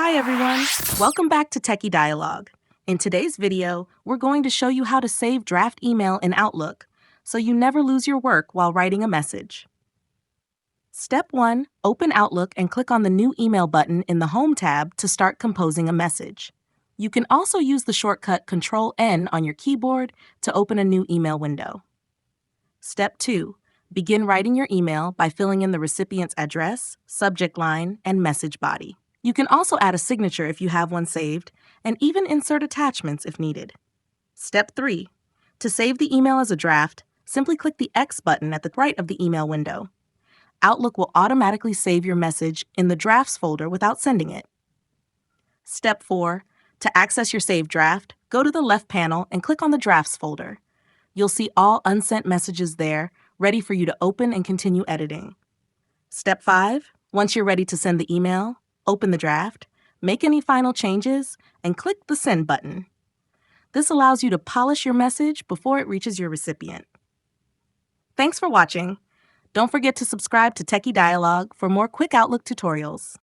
Hi everyone! Welcome back to Techie Dialogue. In today's video, we're going to show you how to save draft email in Outlook so you never lose your work while writing a message. Step 1. Open Outlook and click on the New Email button in the Home tab to start composing a message. You can also use the shortcut Control-N on your keyboard to open a new email window. Step 2. Begin writing your email by filling in the recipient's address, subject line, and message body. You can also add a signature if you have one saved, and even insert attachments if needed. Step 3. To save the email as a draft, simply click the X button at the right of the email window. Outlook will automatically save your message in the Drafts folder without sending it. Step 4. To access your saved draft, go to the left panel and click on the Drafts folder. You'll see all unsent messages there, ready for you to open and continue editing. Step 5. Once you're ready to send the email, open the draft, make any final changes, and click the Send button. This allows you to polish your message before it reaches your recipient. Thanks for watching. Don't forget to subscribe to Techie Dialogue for more quick Outlook tutorials.